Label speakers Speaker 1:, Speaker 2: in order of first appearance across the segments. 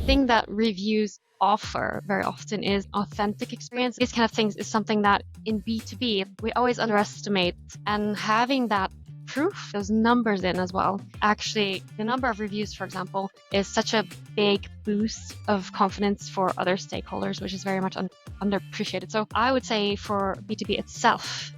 Speaker 1: thing that reviews offer very often is authentic experience. These kind of things is something that in B2B we always underestimate, and having that proof, those numbers in as well. Actually, the number of reviews, for example, is such a big boost of confidence for other stakeholders, which is very much underappreciated. So I would say for B2B itself,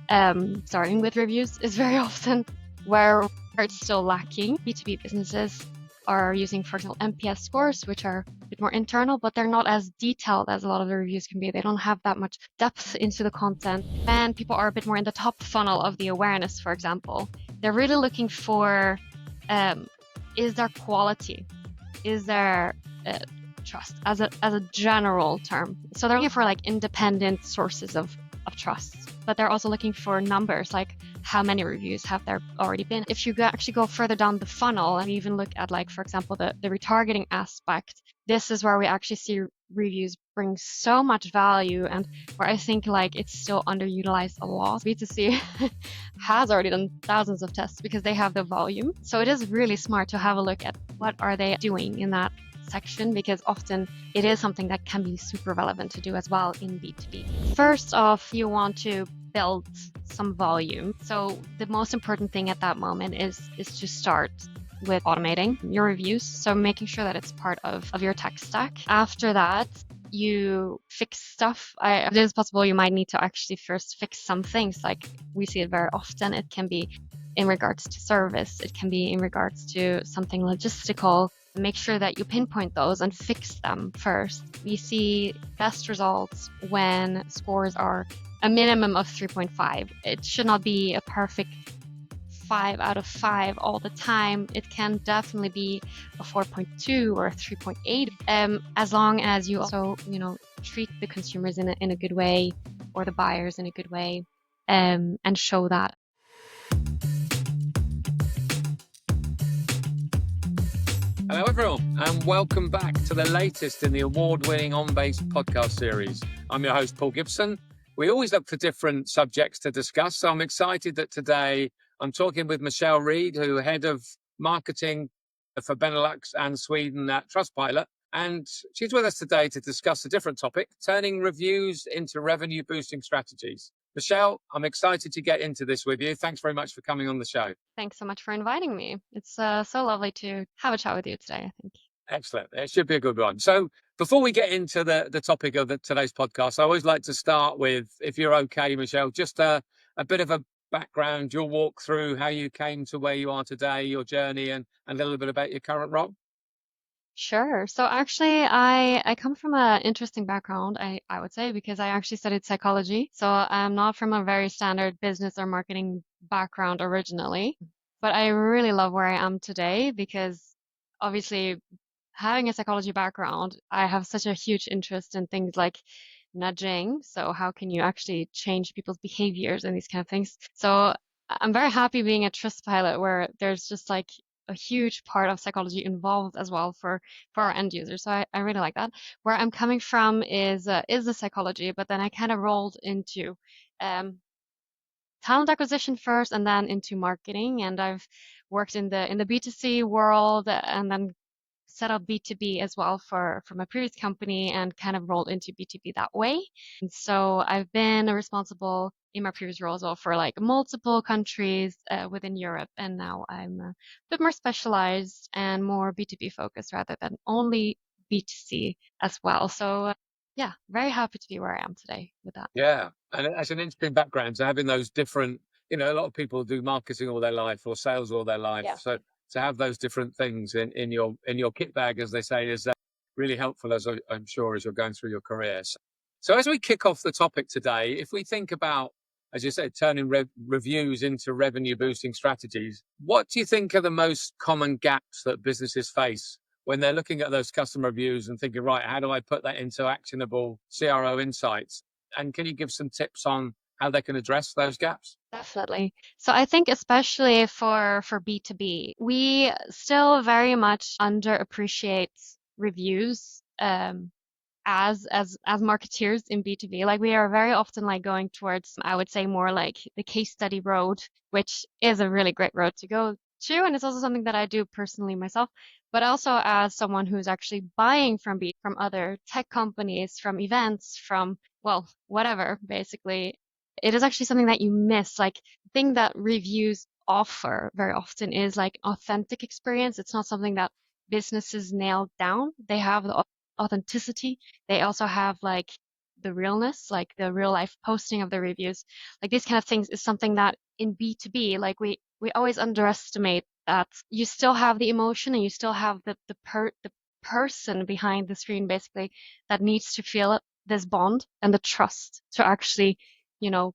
Speaker 1: starting with reviews is very often where it's still lacking. B2B businesses are using, for example, NPS scores, which are a bit more internal, but they're not as detailed as a lot of the reviews can be. They don't have that much depth into the content. And people are a bit more in the top funnel of the awareness, for example. They're really looking for, is there quality? Is there trust as a general term? So they're looking for like independent sources of trust, but they're also looking for numbers, like how many reviews have there already been. If you actually go further down the funnel and even look at, like, for example, the retargeting aspect, this is where we actually see reviews bring so much value, and where I think like it's still underutilized a lot. B2C has already done thousands of tests because they have the volume. So it is really smart to have a look at what are they doing in that section, because often it is something that can be super relevant to do as well in B2B. First off, you want to build some volume. So the most important thing at that moment is to start with automating your reviews. So making sure that it's part of your tech stack. After that, you fix stuff. If it is possible, you might need to actually first fix some things. Like we see it very often. It can be in regards to service. It can be in regards to something logistical. Make sure that you pinpoint those and fix them first. We see best results when scores are a minimum of 3.5. It should not be a perfect 5 out of 5 all the time. It can definitely be a 4.2 or a 3.8, as long as you also, treat the consumers in a good way, or the buyers in a good way, and show that.
Speaker 2: Hello everyone, and welcome back to the latest in the award-winning OnBase podcast series. I'm your host, Paul Gibson. We always look for different subjects to discuss, so I'm excited that today I'm talking with Michelle Wrede, who head of marketing for Benelux and Sweden at Trustpilot, and she's with us today to discuss a different topic, turning reviews into revenue-boosting strategies. Michelle, I'm excited to get into this with you. Thanks very much for coming on the show.
Speaker 1: Thanks so much for inviting me. It's so lovely to have a chat with you today, I think.
Speaker 2: Excellent. It should be a good one. So before we get into the topic of today's podcast, I always like to start with, if you're okay, Michelle, just a bit of a background, your walk through how you came to where you are today, your journey, and a little bit about your current role.
Speaker 1: Sure. So actually, I come from an interesting background, I would say, because I actually studied psychology. So I'm not from a very standard business or marketing background originally, but I really love where I am today because obviously having a psychology background, I have such a huge interest in things like nudging. So how can you actually change people's behaviors and these kind of things? So I'm very happy being at Trustpilot, where there's just like a huge part of psychology involved as well for our end users. So I really like that. Where I'm coming from is the psychology, but then I kind of rolled into talent acquisition first, and then into marketing. And I've worked in the B2C world, and then set up B2B as well for my previous company, and kind of rolled into B2B that way. And so I've been responsible in my previous role as well for like multiple countries within Europe. And now I'm a bit more specialized and more B2B focused rather than only B2C as well. So yeah, very happy to be where I am today with that.
Speaker 2: Yeah. And as an interesting background, so having those different, a lot of people do marketing all their life or sales all their life.
Speaker 1: Yeah.
Speaker 2: So to have those different things in your kit bag, as they say, is really helpful, as I'm sure, as you're going through your career. So as we kick off the topic today, if we think about, as you said, turning reviews into revenue boosting strategies, what do you think are the most common gaps that businesses face when they're looking at those customer reviews and thinking, right, how do I put that into actionable CRO insights? And can you give some tips on how they can address those gaps?
Speaker 1: Definitely. So I think especially for B2B, we still very much underappreciate reviews as marketeers in B2B. Like we are very often like going towards, I would say, more like the case study road, which is a really great road to go too, and it's also something that I do personally myself, but also as someone who's actually buying from other tech companies, from events, from, well, whatever, basically. It is actually something that you miss. Like, the thing that reviews offer very often is like authentic experience. It's not something that businesses nail down. They have the authenticity. They also have like the realness, like the real life posting of the reviews. Like these kind of things is something that in B2B, like we always underestimate that you still have the emotion and you still have the person behind the screen basically that needs to feel this bond and the trust to actually, you know,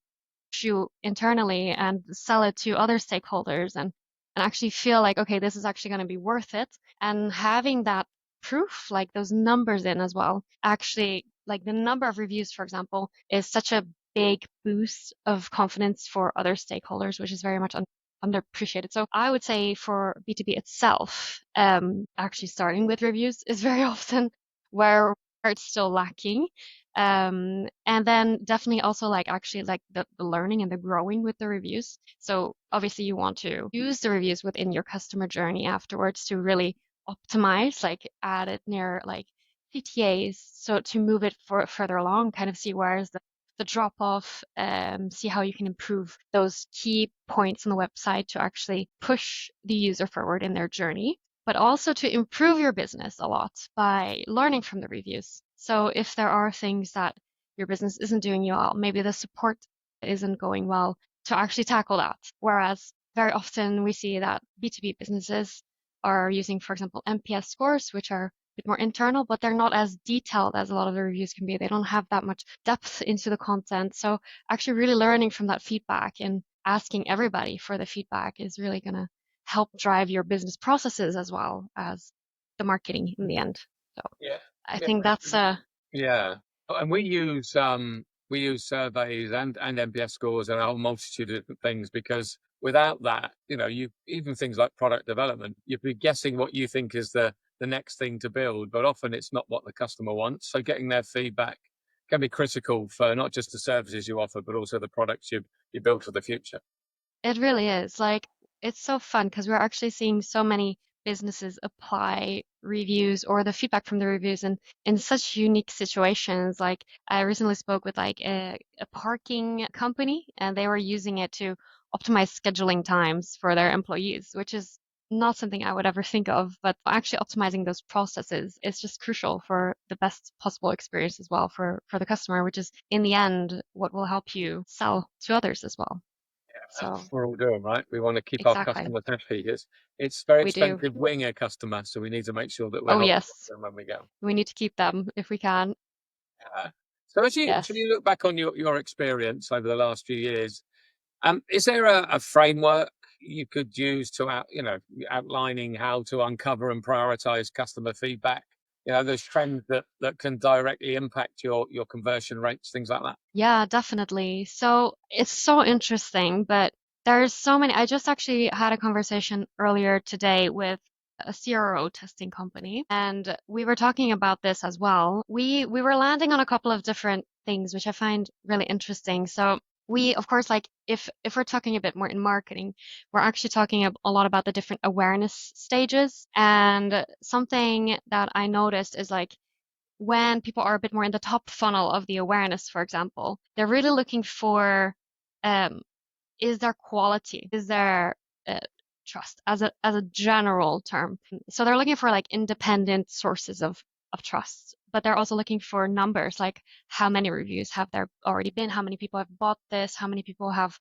Speaker 1: you internally and sell it to other stakeholders and actually feel like, okay, this is actually going to be worth it. And having that proof, like those numbers in as well, actually, like the number of reviews, for example, is such a big boost of confidence for other stakeholders, which is very much underappreciated. So I would say for B2B itself, actually starting with reviews is very often where it's still lacking. And then definitely also like actually like the learning and the growing with the reviews. So obviously you want to use the reviews within your customer journey afterwards to really optimize, like add it near like CTAs, so to move it further along, kind of see where's the drop off, see how you can improve those key points on the website to actually push the user forward in their journey, but also to improve your business a lot by learning from the reviews. So if there are things that your business isn't doing well, maybe the support isn't going well, to actually tackle that. Whereas very often we see that B2B businesses are using, for example, NPS scores, which are a bit more internal, but they're not as detailed as a lot of the reviews can be. They don't have that much depth into the content. So actually really learning from that feedback and asking everybody for the feedback is really going to help drive your business processes as well as the marketing in the end. So
Speaker 2: Yeah.
Speaker 1: I
Speaker 2: Yeah.
Speaker 1: think that's
Speaker 2: Yeah. And we use surveys and NPS scores and a whole multitude of different things because without that, you even things like product development, you'd be guessing what you think is the next thing to build, but often it's not what the customer wants. So getting their feedback can be critical for not just the services you offer, but also the products you build for the future.
Speaker 1: It really is. Like, it's so fun because we're actually seeing so many businesses apply reviews or the feedback from the reviews in such unique situations. Like, I recently spoke with like a parking company and they were using it to optimize scheduling times for their employees, which is not something I would ever think of, but actually optimizing those processes is just crucial for the best possible experience as well for the customer, which is in the end what will help you sell to others as well.
Speaker 2: That's
Speaker 1: So
Speaker 2: what we're all doing, right? We want to keep our
Speaker 1: exactly.
Speaker 2: customers happy. It's very
Speaker 1: We do.
Speaker 2: expensive winning a customer, so we need to make sure that we're
Speaker 1: Oh,
Speaker 2: helpful
Speaker 1: yes.
Speaker 2: to them when we go.
Speaker 1: We need to keep them if we can.
Speaker 2: So as
Speaker 1: Yes.
Speaker 2: you look back on your experience over the last few years, is there a framework you could use to outlining how to uncover and prioritize customer feedback? Those trends that can directly impact your conversion rates, things like that.
Speaker 1: Yeah, definitely. So it's so interesting, but there's so many. I just actually had a conversation earlier today with a CRO testing company, and we were talking about this as well. We were landing on a couple of different things, which I find really interesting. So we, of course, like if we're talking a bit more in marketing, we're actually talking a lot about the different awareness stages. And something that I noticed is like when people are a bit more in the top funnel of the awareness, for example, they're really looking for um, is there quality? Is there trust as a general term? So they're looking for like independent sources of trust, but they're also looking for numbers, like how many reviews have there already been? How many people have bought this? How many people have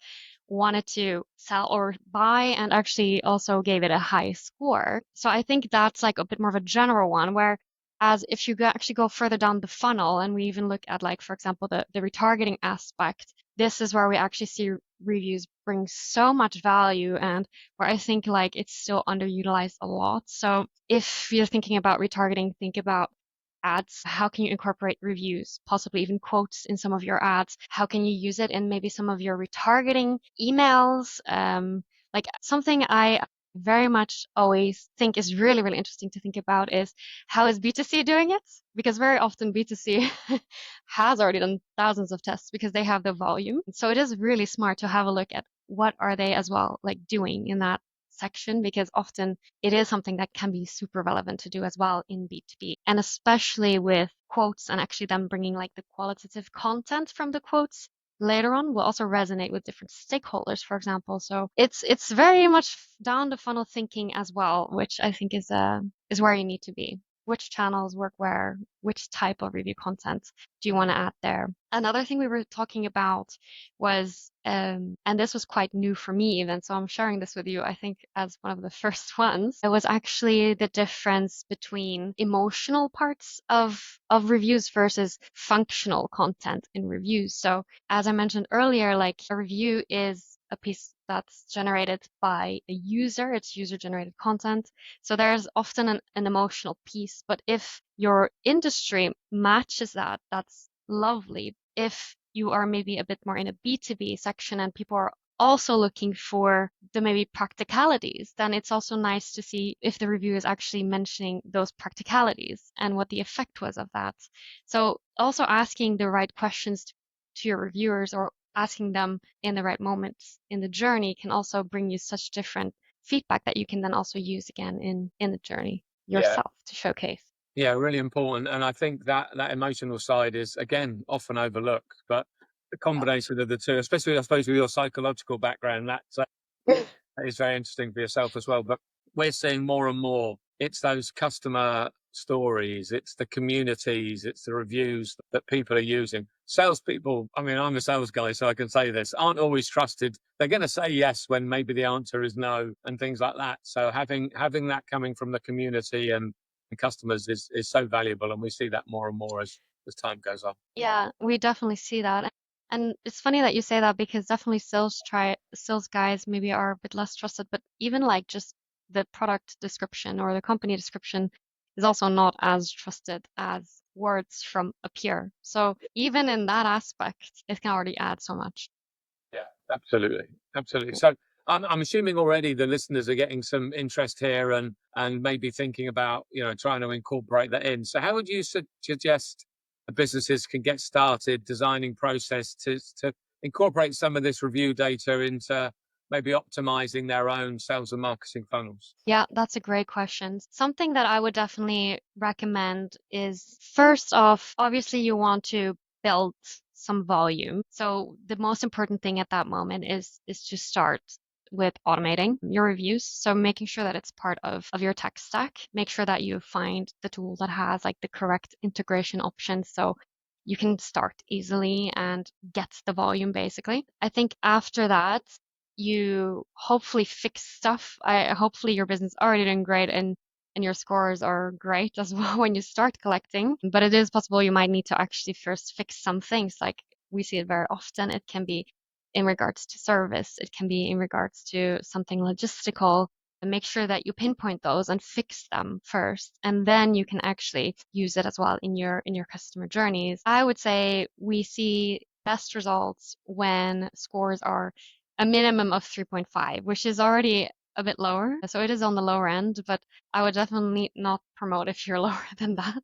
Speaker 1: wanted to sell or buy and actually also gave it a high score? So I think that's like a bit more of a general one where as if you actually go further down the funnel and we even look at like, for example, the retargeting aspect, this is where we actually see reviews bring so much value and where I think like it's still underutilized a lot. So if you're thinking about retargeting, think about ads. How can you incorporate reviews, possibly even quotes in some of your ads? How can you use it in maybe some of your retargeting emails? Like something I very much always think is really, really interesting to think about is how is B2C doing it? Because very often B2C has already done thousands of tests because they have the volume. So it is really smart to have a look at what are they as well like doing in that section, because often it is something that can be super relevant to do as well in B2B. And especially with quotes, and actually them bringing like the qualitative content from the quotes later on will also resonate with different stakeholders, for example. So it's very much down the funnel thinking as well, which I think is where you need to be. Which channels work where, which type of review content do you want to add there? Another thing we were talking about was, and this was quite new for me even, so I'm sharing this with you, I think, as one of the first ones. It was actually the difference between emotional parts of reviews versus functional content in reviews. So as I mentioned earlier, like a review is a piece that's generated by a user, it's user generated content. So there's often an emotional piece, but if your industry matches that, that's lovely. If you are maybe a bit more in a B2B section and people are also looking for the maybe practicalities, then it's also nice to see if the review is actually mentioning those practicalities and what the effect was of that. So also asking the right questions to your reviewers, or asking them in the right moments in the journey, can also bring you such different feedback that you can then also use again in the journey yourself to showcase.
Speaker 2: Yeah, really important. And I think that emotional side is, again, often overlooked, but the combination of the two, especially, I suppose, with your psychological background, that is very interesting for yourself as well. But we're seeing more and more, it's those customer stories, it's the communities, it's the reviews that people are using. Salespeople, I mean, I'm a sales guy, so I can say this, aren't always trusted. They're going to say yes when maybe the answer is no, and things like that. So having that coming from the community and customers is so valuable, and we see that more and more as time goes on.
Speaker 1: Yeah, we definitely see that. And it's funny that you say that, because definitely sales guys maybe are a bit less trusted, but even like just the product description or the company description is also not as trusted as words from a peer. So even in that aspect, it can already add so much.
Speaker 2: Yeah, absolutely, absolutely. So I'm assuming already the listeners are getting some interest here and maybe thinking about trying to incorporate that in. So how would you suggest businesses can get started designing process to incorporate some of this review data into maybe optimizing their own sales and marketing funnels?
Speaker 1: Yeah, that's a great question. Something that I would definitely recommend is, first off, obviously you want to build some volume. So the most important thing at that moment is to start with automating your reviews. So making sure that it's part of your tech stack. Make sure that you find the tool that has like the correct integration options, so you can start easily and get the volume basically. I think after that, you hopefully fix stuff. Hopefully your business is already doing great, and your scores are great as well when you start collecting. But it is possible you might need to actually first fix some things. Like we see it very often. It can be in regards to service. It can be in regards to something logistical. And make sure that you pinpoint those and fix them first, and then you can actually use it as well in your customer journeys. I would say we see best results when scores are a minimum of 3.5, which is already a bit lower. So it is on the lower end, but I would definitely not promote if you're lower than that.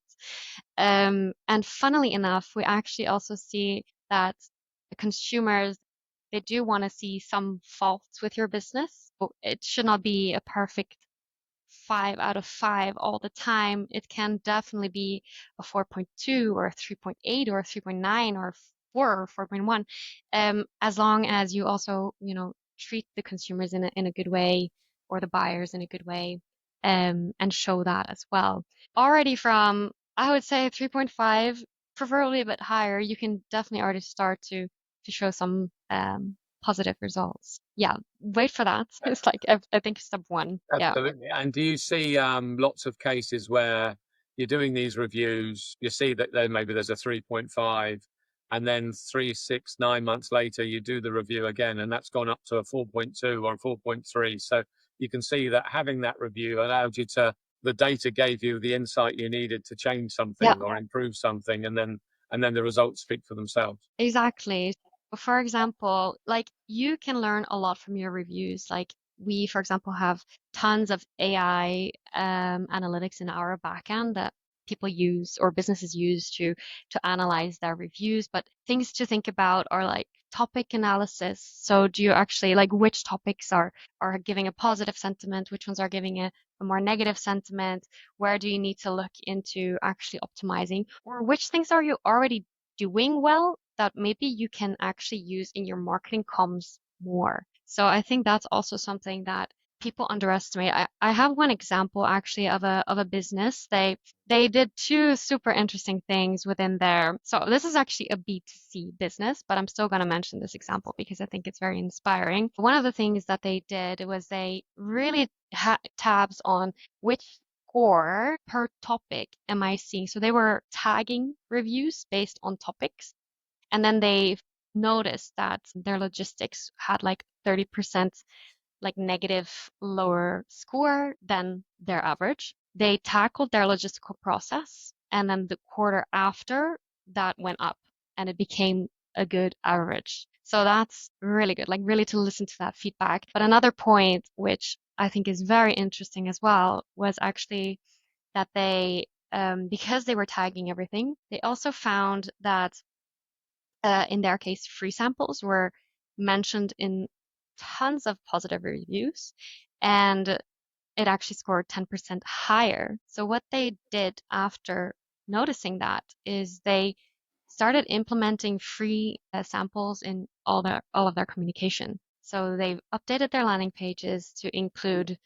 Speaker 1: And funnily enough, we actually also see that the consumers, they do want to see some faults with your business. It should not be a perfect 5 out of 5 all the time. It can definitely be a 4.2 or a 3.8 or a 3.9 or a 4 or 4.1, as long as you also, treat the consumers in a good way, or the buyers in a good way, and show that as well. Already from, I would say 3.5, preferably a bit higher, you can definitely already start to show some positive results. Yeah, wait for that. It's like I think step one. Yeah.
Speaker 2: Absolutely. And do you see lots of cases where you're doing these reviews, you see that then maybe there's a 3.5, and then 3, 6, 9 months later, you do the review again, and that's gone up to a 4.2 or a 4.3. So you can see that having that review allowed you the data gave you the insight you needed to change
Speaker 1: Yeah.
Speaker 2: something or improve something, and then the results speak for themselves.
Speaker 1: Exactly. For example, like you can learn a lot from your reviews. Like we, for example, have tons of AI analytics in our backend that people use or businesses use to analyze their reviews. But things to think about are like topic analysis. So do you actually like which topics are giving a positive sentiment, which ones are giving a more negative sentiment? Where do you need to look into actually optimizing, or which things are you already doing well that maybe you can actually use in your marketing comms more? So I think that's also something that people underestimate. I have one example actually of a business. They did two super interesting things within their. So this is actually a B2C business, but I'm still going to mention this example because I think it's very inspiring. One of the things that they did was they really had tabs on which score per topic am I seeing. So they were tagging reviews based on topics, and then they noticed that their logistics had like 30% like negative lower score than their average. They tackled their logistical process, and then the quarter after that went up and it became a good average. So that's really good, like really to listen to that feedback. But another point, which I think is very interesting as well, was actually that they, because they were tagging everything, they also found that in their case, free samples were mentioned in tons of positive reviews, and it actually scored 10% higher. So what they did after noticing that is they started implementing free samples in all of their communication. So they've updated their landing pages to include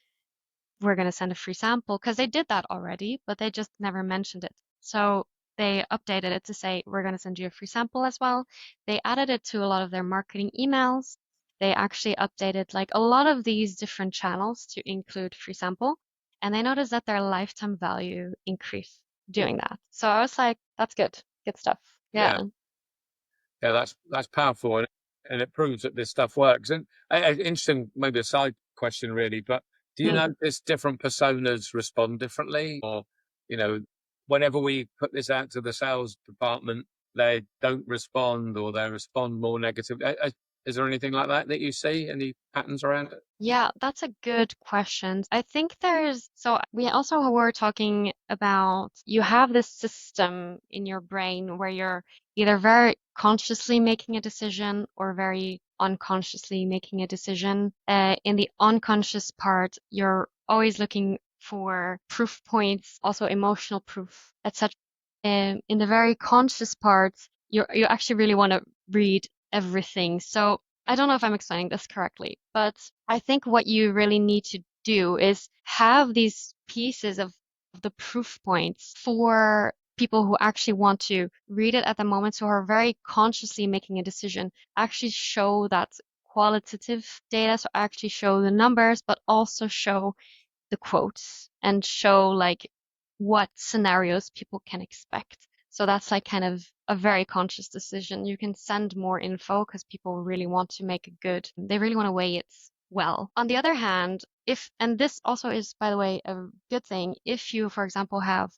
Speaker 1: we're going to send a free sample because they did that already, but they just never mentioned it. So they updated it to say, we're going to send you a free sample as well. They added it to a lot of their marketing emails. They actually updated like a lot of these different channels to include free sample. And they noticed that their lifetime value increased doing that. So I was like, that's good. Good stuff.
Speaker 2: Yeah.
Speaker 1: Yeah.
Speaker 2: Yeah, that's powerful, and it proves that this stuff works. And interesting, maybe a side question, really, but do you
Speaker 1: Hmm.
Speaker 2: notice different personas respond differently, or you know, whenever we put this out to the sales department, they don't respond, or they respond more negative? Is there anything like that that you see? Any patterns around it?
Speaker 1: Yeah, that's a good question. I think so we also were talking about you have this system in your brain where you're either very consciously making a decision or very unconsciously making a decision. In the unconscious part, you're always looking for proof points, also emotional proof, etc. In the very conscious part, you actually really want to read everything. So I don't know if I'm explaining this correctly, but I think what you really need to do is have these pieces of the proof points for people who actually want to read it at the moment, who are very consciously making a decision, actually show that qualitative data, so actually show the numbers, but also show the quotes and show like what scenarios people can expect. So that's like kind of a very conscious decision. You can send more info because people really want to make a good, they really want to weigh it well. On the other hand, and this also is, by the way, a good thing, if you, for example, have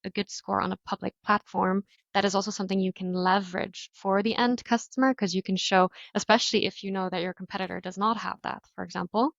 Speaker 1: a good score on a public platform, that is also something you can leverage for the end customer because you can show, especially if you know that your competitor does not have that, for example,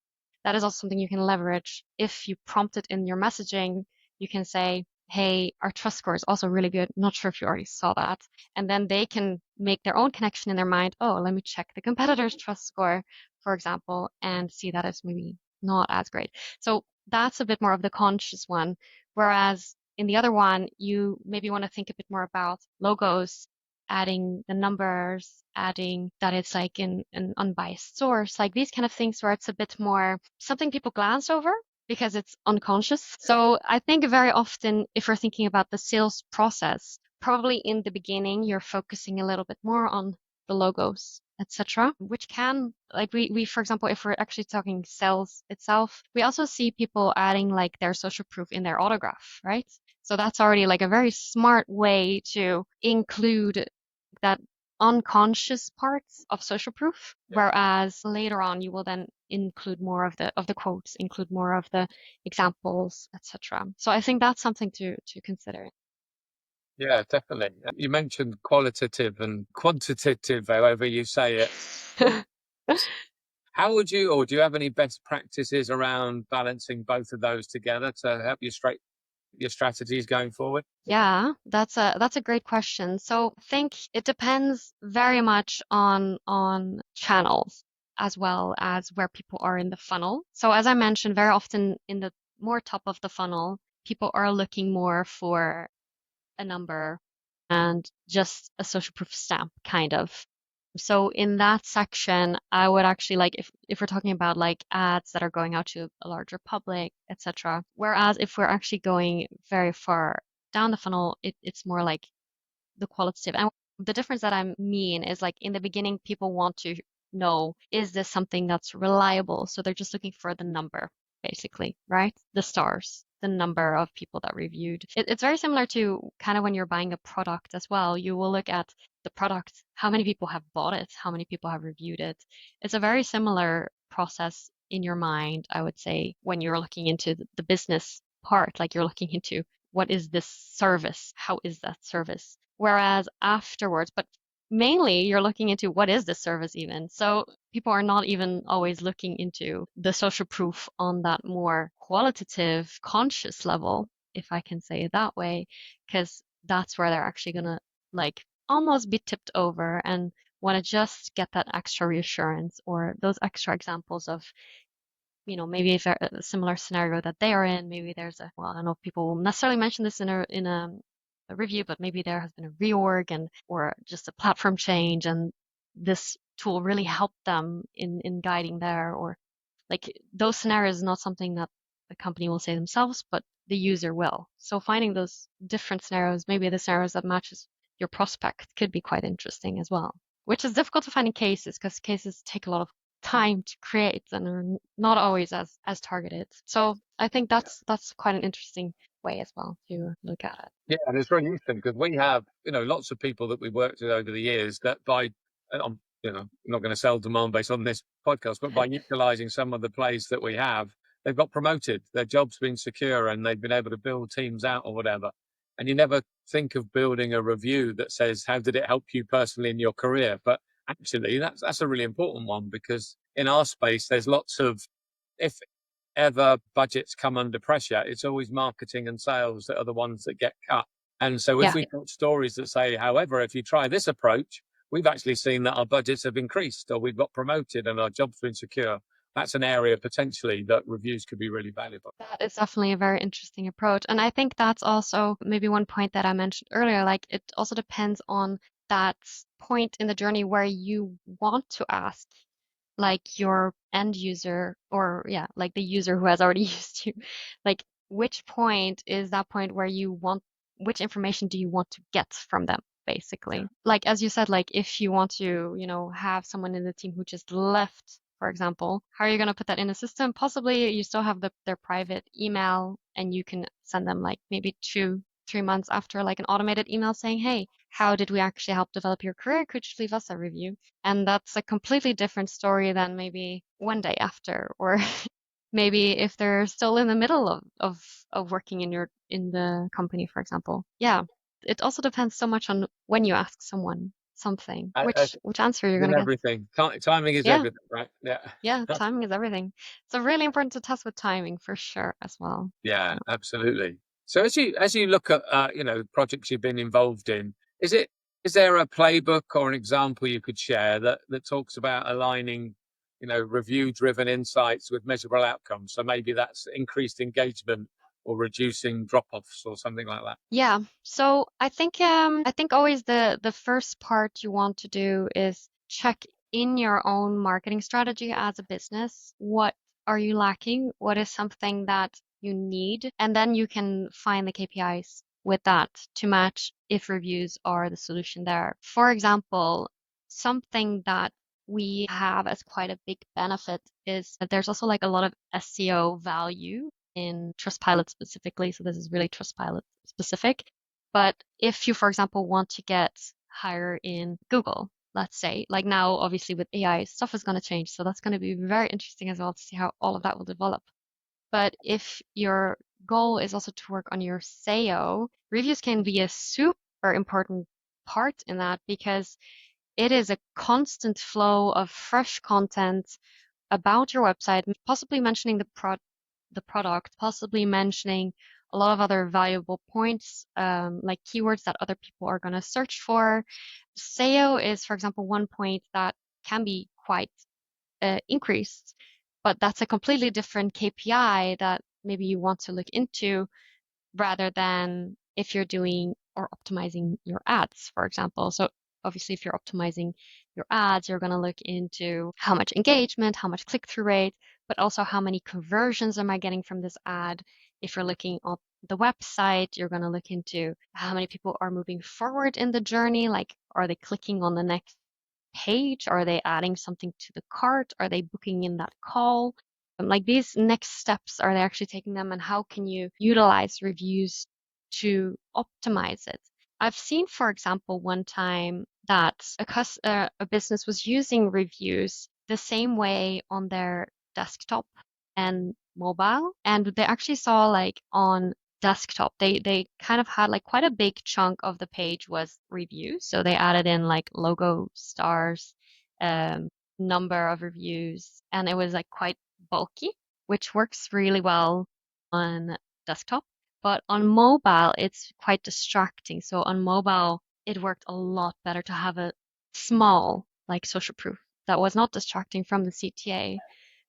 Speaker 1: that is also something you can leverage. If you prompt it in your messaging, you can say, hey, our trust score is also really good. Not sure if you already saw that. And then they can make their own connection in their mind. Oh, let me check the competitor's trust score, for example, and see that it's maybe not as great. So that's a bit more of the conscious one. Whereas in the other one, you maybe want to think a bit more about logos, adding the numbers, adding that it's like an unbiased source, like these kind of things where it's a bit more something people glance over because it's unconscious. So I think very often, if we're thinking about the sales process, probably in the beginning, you're focusing a little bit more on the logos, etc., which can, like we, for example, if we're actually talking sales itself, we also see people adding like their social proof in their autograph, right? So that's already like a very smart way to include that unconscious parts of social proof, whereas later on you will then include more of the quotes, include more of the examples, etc. So I think that's something to consider.
Speaker 2: Yeah, definitely. You mentioned qualitative and quantitative, however you say it. How would you, or do you have any best practices around balancing both of those together to help you straight? your strategies going forward?
Speaker 1: Yeah, that's a great question. So I think it depends very much on channels as well as where people are in the funnel. So as I mentioned, very often in the more top of the funnel, people are looking more for a number and just a social proof stamp, kind of. So in that section, I would actually like if we're talking about like ads that are going out to a larger public, etc. Whereas if we're actually going very far down the funnel, it's more like the qualitative. And the difference that I mean is like in the beginning, people want to know, is this something that's reliable? So they're just looking for the number, basically, right? The stars, the number of people that reviewed. It's very similar to kind of when you're buying a product as well. You will look at the product, how many people have bought it, how many people have reviewed it. It's a very similar process in your mind, I would say, when you're looking into the business part, like you're looking into what is this service? How is that service? Whereas afterwards, but mainly you're looking into what is this service even. So people are not even always looking into the social proof on that more qualitative, conscious level, if I can say it that way, because that's where they're actually gonna like almost be tipped over and want to just get that extra reassurance or those extra examples of maybe if a similar scenario that they are in, maybe there's well, I don't know if people will necessarily mention this in a review, but maybe there has been a reorg and or just a platform change, and this tool really helped them in guiding there, or like those scenarios is not something that the company will say themselves, but the user will. So finding those different scenarios, maybe the scenarios that matches your prospect could be quite interesting as well, which is difficult to find in cases because cases take a lot of time to create and are not always as targeted. So I think that's quite an interesting way as well to look at it.
Speaker 2: Yeah, and it's very interesting because we have, lots of people that we've worked with over the years that and I'm, not going to sell demand based on this podcast, but by utilizing some of the plays that we have, they've got promoted, their job's been secure and they've been able to build teams out or whatever. And you never think of building a review that says, how did it help you personally in your career? But actually, that's a really important one because in our space, there's lots of, if ever budgets come under pressure, it's always marketing and sales that are the ones that get cut. And so if
Speaker 1: Yeah.
Speaker 2: we've got stories that say, however, if you try this approach, we've actually seen that our budgets have increased or we've got promoted and our job's been secure. That's an area potentially that reviews could be really valuable.
Speaker 1: That is definitely a very interesting approach. And I think that's also maybe one point that I mentioned earlier. Like it also depends on that point in the journey where you want to ask like your end user or yeah, like the user who has already used you, like which point is that point where you want, which information do you want to get from them, basically? Like as you said, like if you want to, have someone in the team who just left, for example, how are you going to put that in a system? Possibly you still have their private email and you can send them like maybe 2-3 months after like an automated email saying, hey, how did we actually help develop your career? Could you leave us a review? And that's a completely different story than maybe one day after, or maybe if they're still in the middle of working in the company, for example. Yeah. It also depends so much on when you ask someone something, which answer you're
Speaker 2: In
Speaker 1: gonna get.
Speaker 2: everything. Timing is
Speaker 1: Yeah,
Speaker 2: everything, right? Yeah.
Speaker 1: yeah, timing is everything. So really important to test with timing for sure as well.
Speaker 2: Yeah, absolutely. So as you look at projects you've been involved in, is there a playbook or an example you could share that talks about aligning, review driven insights with measurable outcomes? So maybe that's increased engagement or reducing drop offs or something like that.
Speaker 1: Yeah. So I think always the first part you want to do is check in your own marketing strategy as a business. What are you lacking? What is something that you need? And then you can find the KPIs with that to match if reviews are the solution there. For example, something that we have as quite a big benefit is that there's also like a lot of SEO value in Trustpilot specifically. So this is really Trustpilot specific. But if you, for example, want to get higher in Google, let's say, like now, obviously with AI, stuff is going to change. So that's going to be very interesting as well to see how all of that will develop. But if your goal is also to work on your SEO, reviews can be a super important part in that because it is a constant flow of fresh content about your website, possibly mentioning the product, possibly mentioning a lot of other valuable points, like keywords that other people are going to search for. SEO is, for example, one point that can be quite increased, but that's a completely different KPI that maybe you want to look into rather than if you're doing or optimizing your ads, for example. So obviously, if you're optimizing your ads, you're going to look into how much engagement, how much click-through rate, but also how many conversions am I getting from this ad. If you're looking at the website, you're going to look into how many people are moving forward in the journey. Like, are they clicking on the next page? Are they adding something to the cart? Are they booking in that call? Like these next steps, are they actually taking them? And how can you utilize reviews to optimize it? I've seen, for example, one time that a business was using reviews the same way on their desktop and mobile. And they actually saw like on desktop, they kind of had like quite a big chunk of the page was reviews. So they added in like logo, stars, um, number of reviews, and it was like quite bulky, which works really well on desktop. But on mobile, it's quite distracting. So on mobile, it worked a lot better to have a small, like social proof that was not distracting from the CTA.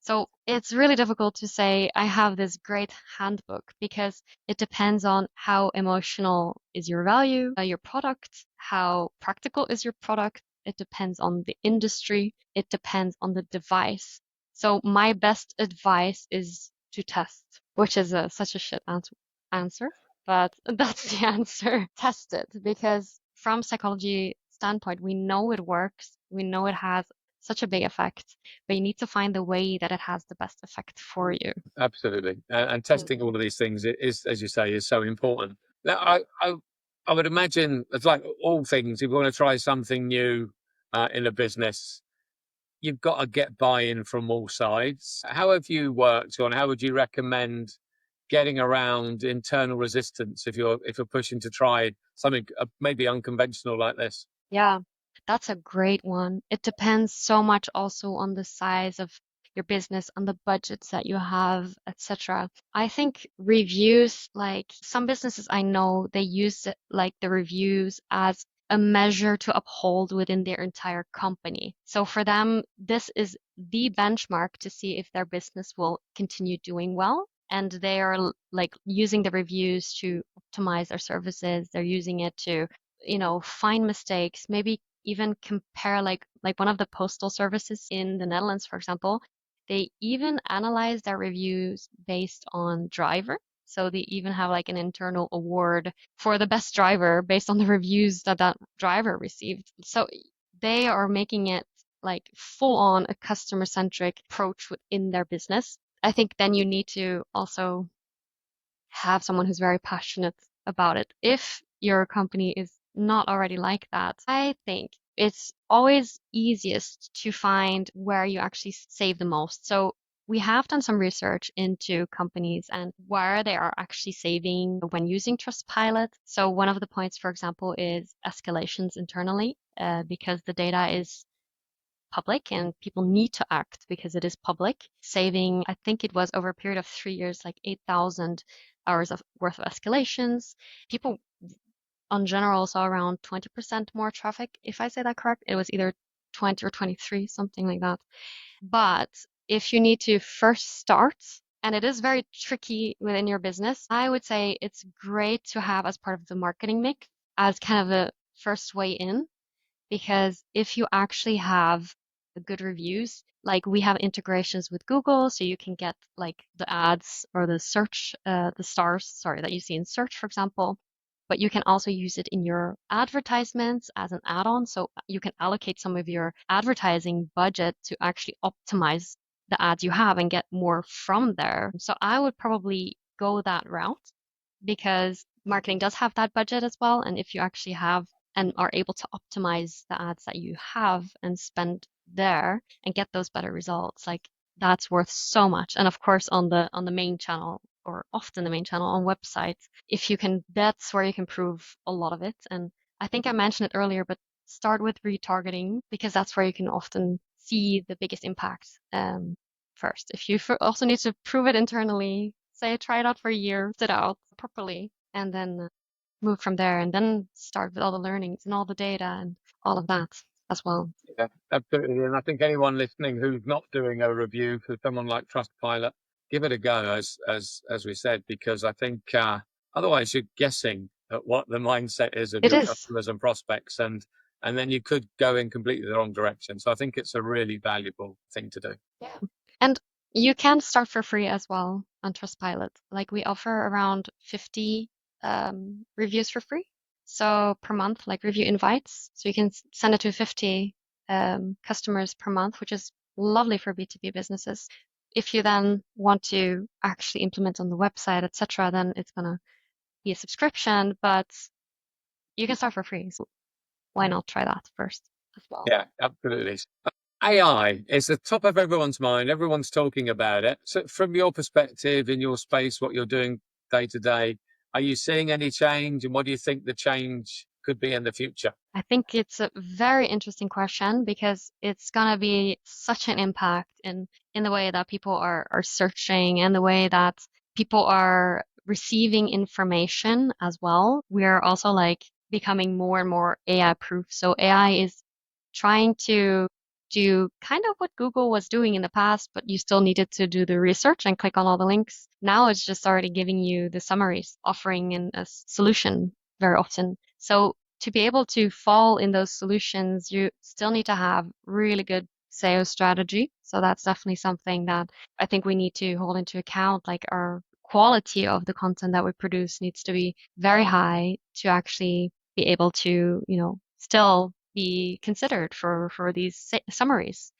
Speaker 1: So it's really difficult to say, I have this great handbook because it depends on how emotional is your value, your product, how practical is your product. It depends on the industry. It depends on the device. So my best advice is to test, which is such a shit answer, but that's the answer. Test it because from psychology standpoint, we know it works. We know it has such a big effect, but you need to find the way that it has the best effect for you.
Speaker 2: Absolutely. And testing all of these things is, as you say, is so important. Now, I would imagine it's like all things. If you want to try something new in a business, you've got to get buy-in from all sides. How have you worked on? How would you recommend getting around internal resistance if you're pushing to try something maybe unconventional like this?
Speaker 1: Yeah, that's a great one. It depends so much also on the size of your business, on the budgets that you have, etc. I think reviews, like some businesses I know, they use it, like the reviews as a measure to uphold within their entire company. So for them, this is the benchmark to see if their business will continue doing well. And they are like using the reviews to optimize their services. They're using it to find mistakes, maybe even compare like one of the postal services in the Netherlands, for example, they even analyze their reviews based on driver. So they even have like an internal award for the best driver based on the reviews that that driver received. So they are making it like full on a customer centric approach within their business. I think then you need to also have someone who's very passionate about it. If your company is not already like that, I think it's always easiest to find where you actually save the most. So we have done some research into companies and where they are actually saving when using Trustpilot. So one of the points, for example, is escalations internally, because the data is public and people need to act because it is public, saving, I think it was over a period of 3 years, like 8,000 hours of worth of escalations. People on general saw around 20% more traffic. If I say that correct, it was either 20 or 23, something like that. But if you need to first start, and it is very tricky within your business, I would say it's great to have as part of the marketing mix as kind of a first way in, because if you actually have good reviews, like we have integrations with Google, so you can get like the ads or the search, the stars, sorry, that you see in search, for example, but you can also use it in your advertisements as an add-on. So you can allocate some of your advertising budget to actually optimize the ads you have and get more from there. So I would probably go that route because marketing does have that budget as well. And if you actually have and are able to optimize the ads that you have and spend there and get those better results, like that's worth so much. And of course, on the main channel, or often the main channel on websites, if you can, that's where you can prove a lot of it. And I think I mentioned it earlier, but start with retargeting because that's where you can often see the biggest impact first. If you also need to prove it internally, say try it out for a year, sit out properly, and then move from there, and then start with all the learnings and all the data and all of that as well.
Speaker 2: Yeah, absolutely. And I think anyone listening who's not doing a review for someone like Trustpilot, give it a go, as we said, because I think otherwise you're guessing at what the mindset is of
Speaker 1: It
Speaker 2: your
Speaker 1: is.
Speaker 2: customers and prospects, and then you could go in completely the wrong direction. So I think it's a really valuable thing to do.
Speaker 1: Yeah. And you can start for free as well on Trustpilot. Like we offer around 50 reviews for free. So per month, like review invites. So you can send it to 50 customers per month, which is lovely for B2B businesses. If you then want to actually implement on the website, etc., then it's gonna be a subscription, but you can start for free. So why not try that first as well?
Speaker 2: Yeah, absolutely. AI is the top of everyone's mind. Everyone's talking about it. So from your perspective, in your space, what you're doing day to day, are you seeing any change? And what do you think the change could be in the future?
Speaker 1: I think it's a very interesting question because it's gonna be such an impact in the way that people are searching and the way that people are receiving information as well. We're also like becoming more and more AI proof. So AI is trying to do kind of what Google was doing in the past, but you still needed to do the research and click on all the links. Now it's just already giving you the summaries, offering a solution very often. So to be able to fall in those solutions, you still need to have really good SEO strategy. So that's definitely something that I think we need to hold into account. Like our quality of the content that we produce needs to be very high to actually be able to, still be considered for these summaries.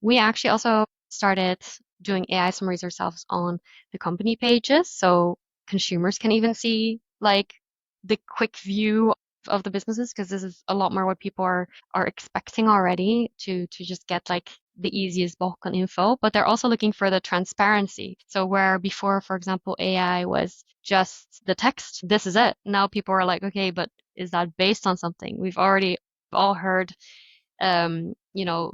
Speaker 1: We actually also started doing AI summaries ourselves on the company pages, so consumers can even see like the quick view of the businesses, because this is a lot more what people are expecting already to just get like the easiest bulk on info, but they're also looking for the transparency. So where before, for example, AI was just the text, this is it. Now people are like, okay, but is that based on something? We've already all heard, you know,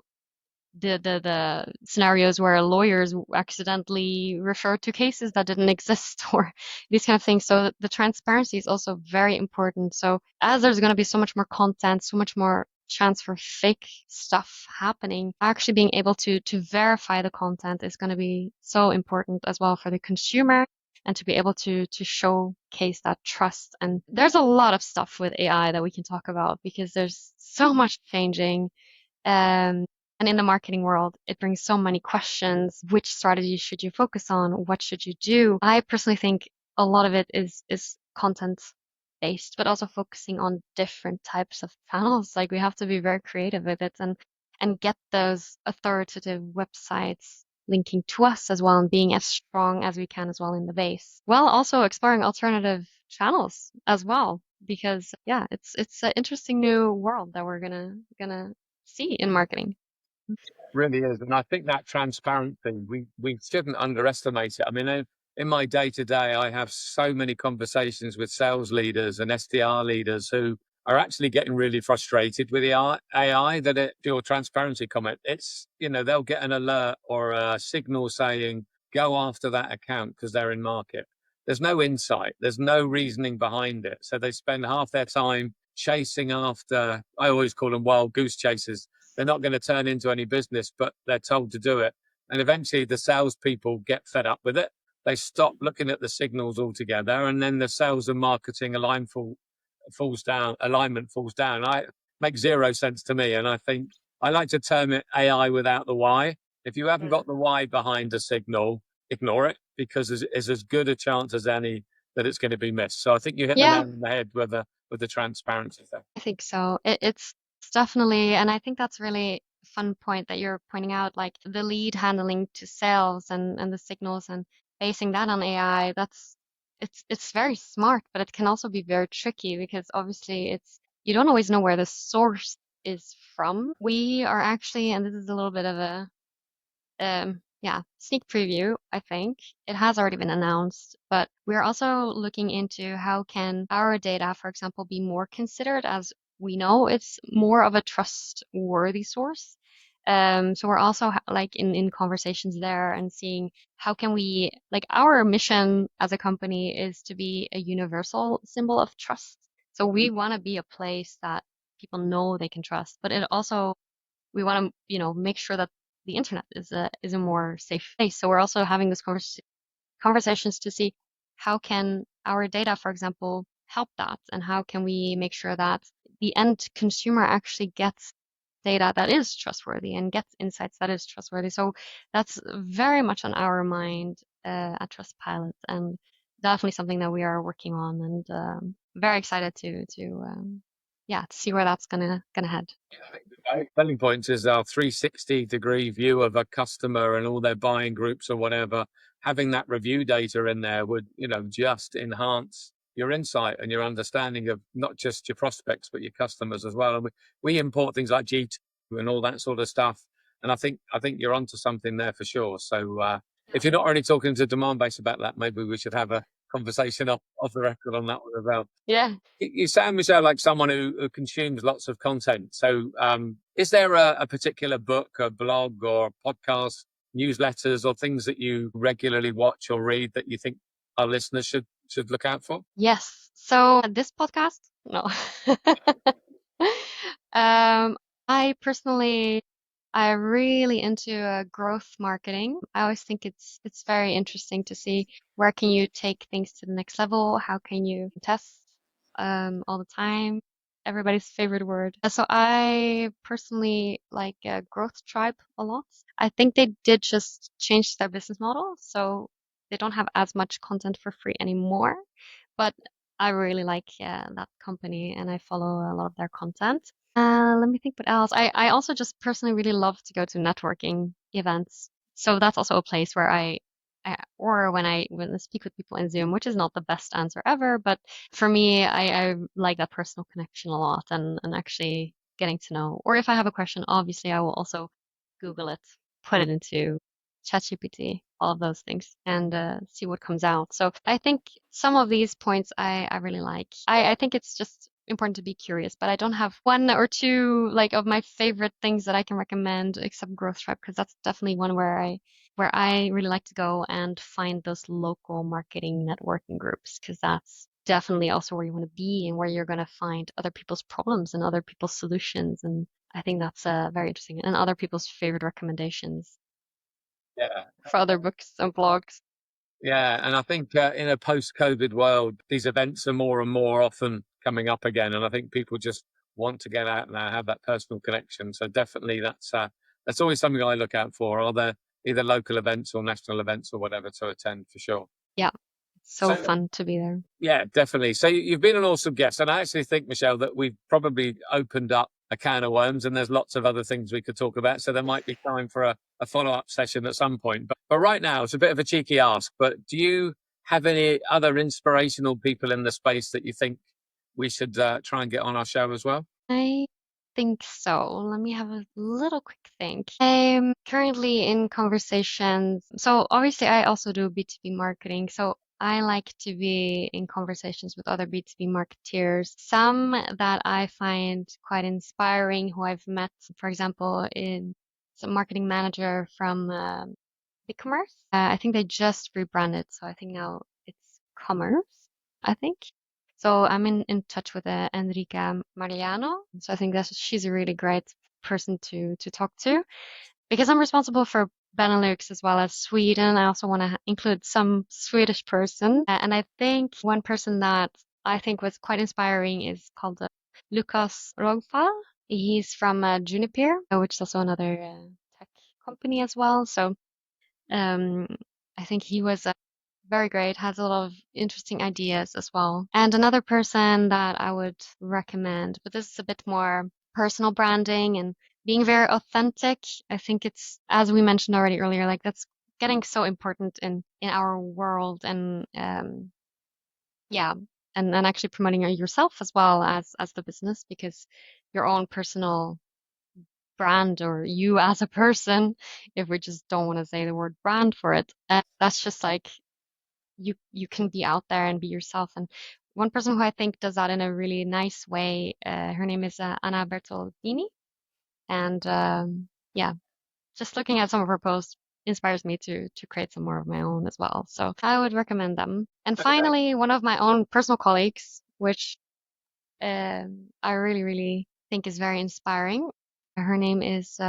Speaker 1: the scenarios where lawyers accidentally refer to cases that didn't exist or these kind of things. So the transparency is also very important. So as there's going to be so much more content, so much more chance for fake stuff happening, actually being able to verify the content is going to be so important as well for the consumer and to be able to showcase that trust. And there's a lot of stuff with AI that we can talk about because there's so much changing. Um, and in the marketing world, it brings so many questions. Which strategy should you focus on? What should you do? I personally think a lot of it is content based, but also focusing on different types of channels. Like we have to be very creative with it and get those authoritative websites linking to us as well and being as strong as we can as well in the base. While also exploring alternative channels as well, because yeah, it's an interesting new world that we're gonna see in marketing.
Speaker 2: Really is. And I think that transparency, we shouldn't underestimate it. I mean, in my day to day, I have so many conversations with sales leaders and SDR leaders who are actually getting really frustrated with the AI that your transparency comment, they'll get an alert or a signal saying, go after that account because they're in market. There's no insight. There's no reasoning behind it. So they spend half their time chasing after, I always call them wild goose chasers. They're not going to turn into any business, but they're told to do it. And eventually the salespeople get fed up with it. They stop looking at the signals altogether. And then the sales and marketing alignment falls down. I makes zero sense to me. And I think I like to term it AI without the why. If you haven't got the why behind a signal, ignore it because there's as good a chance as any that it's going to be missed. So I think you hit the nail
Speaker 1: Yeah,
Speaker 2: on the head with the transparency thing.
Speaker 1: I think so. It's definitely, and I think that's really a fun point that you're pointing out, like the lead handling to sales and the signals and basing that on AI. It's very smart, but it can also be very tricky because obviously it's you don't always know where the source is from. We are actually, and this is a little bit of a yeah, sneak preview, I think. It has already been announced, but we're also looking into how can our data, for example, be more considered as we know it's more of a trustworthy source. So we're also like in conversations there and seeing how can we, like, our mission as a company is to be a universal symbol of trust. So we want to be a place that people know they can trust, but it also, we want to, make sure that the internet is a more safe place. So we're also having this conversations to see how can our data, for example, help that, and how can we make sure that the end consumer actually gets data that is trustworthy and gets insights that is trustworthy. So that's very much on our mind at Trustpilot, and definitely something that we are working on, and very excited to see where that's gonna head.
Speaker 2: I think the selling points is our 360-degree view of a customer and all their buying groups or whatever. Having that review data in there would, just enhance your insight and your understanding of not just your prospects but your customers as well. And we import things like G2 and all that sort of stuff. And I think you're onto something there for sure. So if you're not already talking to Demandbase about that, maybe we should have a conversation off the record on that one as well.
Speaker 1: Yeah.
Speaker 2: You sound, Michelle, like someone who consumes lots of content. So is there a particular book, a blog, or podcast, newsletters, or things that you regularly watch or read that you think our listeners should look out for?
Speaker 1: Yes. So this podcast, no. I personally, I really into growth marketing. I always think it's very interesting to see where can you take things to the next level, how can you test all the time. Everybody's favorite word. So I personally like Growth Tribe a lot. I think they did just change their business model, so they don't have as much content for free anymore. But I really like that company, and I follow a lot of their content. Let me think what else. I also just personally really love to go to networking events. So that's also a place where or when I speak with people in Zoom, which is not the best answer ever, but for me, I like that personal connection a lot, and actually getting to know. Or if I have a question, obviously I will also Google it, put it into ChatGPT, all of those things, and see what comes out. So I think some of these points I really like. I think it's just important to be curious, but I don't have one or two like of my favorite things that I can recommend except Growth Tribe, because that's definitely one where I really like to go and find those local marketing networking groups, because that's definitely also where you want to be and where you're going to find other people's problems and other people's solutions. And I think that's very interesting, and other people's favorite recommendations
Speaker 2: Yeah.
Speaker 1: for other books and blogs.
Speaker 2: Yeah, and I think in a post-COVID world, these events are more and more often coming up again, and I think people just want to get out there, have that personal connection. So definitely, that's always something I look out for. Are there either local events or national events or whatever to attend for sure?
Speaker 1: Yeah, so
Speaker 2: So
Speaker 1: fun to be there.
Speaker 2: yeah, definitely. So you've been an awesome guest, and I actually think, Michelle, that we've probably opened up a can of worms, and there's lots of other things we could talk about. So there might be time for a follow-up session at some point. But right now, it's a bit of a cheeky ask. But do you have any other inspirational people in the space that you think we should try and get on our show as well?
Speaker 1: I think so. Let me have a little quick think. I'm currently in conversations. So obviously I also do B2B marketing. So I like to be in conversations with other B2B marketeers. Some that I find quite inspiring who I've met, for example, in some marketing manager from BigCommerce. I think they just rebranded. So I think now it's Commerce, I think. So I'm in touch with Enrica Mariano. So I think that she's a really great person to talk to, because I'm responsible for Benelux as well as Sweden. I also want to include some Swedish person. And I think one person that I think was quite inspiring is called Lucas Rogfall. He's from Juniper, which is also another tech company as well. So um, I think he was very great, has a lot of interesting ideas as well. And another person that I would recommend, but this is a bit more personal branding and being very authentic. I think it's, as we mentioned already earlier, like that's getting so important in our world, and yeah, and actually promoting yourself as well as the business, because your own personal brand, or you as a person, if we just don't want to say the word brand for it, that's just like you can be out there and be yourself. And one person who I think does that in a really nice way, her name is Anna Bertolini, and yeah, just looking at some of her posts inspires me to create some more of my own as well. So I would recommend them. And finally, one of my own personal colleagues, which I really, really think is very inspiring. Her name is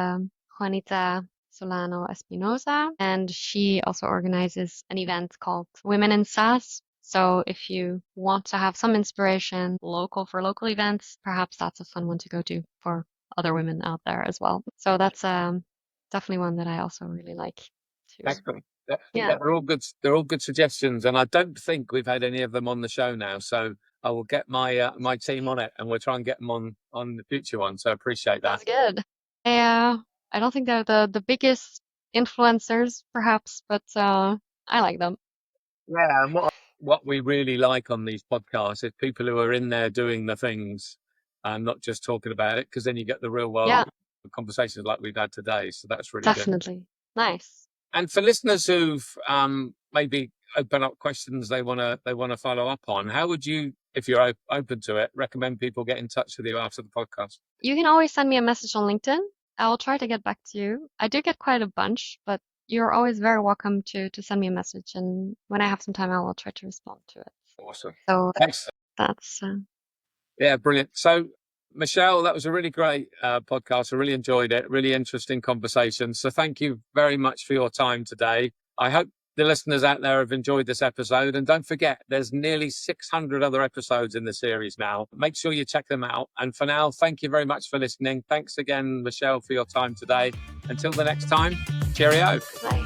Speaker 1: Juanita Solano Espinosa, and she also organizes an event called Women in SaaS. So if you want to have some inspiration local for local events, perhaps that's a fun one to go to for other women out there as well. So that's definitely one that I also really like to.
Speaker 2: Excellent.
Speaker 1: Yeah.
Speaker 2: They're all good. They're all good suggestions, and I don't think we've had any of them on the show now. So I will get my team on it, and we'll try and get them on the future one. So I appreciate that.
Speaker 1: That's good. I don't think they're the biggest influencers, perhaps, but I like them.
Speaker 2: Yeah, and what we really like on these podcasts is people who are in there doing the things and not just talking about it, because then you get the real world
Speaker 1: Yeah,
Speaker 2: conversations like we've had today. So that's really good.
Speaker 1: definitely. Nice.
Speaker 2: And for listeners who've maybe open up questions they wanna follow up on, how would you, if you're open to it, recommend people get in touch with you after the podcast?
Speaker 1: You can always send me a message on LinkedIn. I'll try to get back to you. I do get quite a bunch, but you're always very welcome to send me a message, and when I have some time, I will try to respond to it.
Speaker 2: Awesome.
Speaker 1: So
Speaker 2: Thanks.
Speaker 1: that's
Speaker 2: Yeah, brilliant. So, Michelle, that was a really great podcast. I really enjoyed it. Really interesting conversation. So, thank you very much for your time today. I hope the listeners out there have enjoyed this episode. And don't forget, there's nearly 600 other episodes in the series now. Make sure you check them out. And for now, thank you very much for listening. Thanks again, Michelle, for your time today. Until the next time, cheerio.
Speaker 1: nice.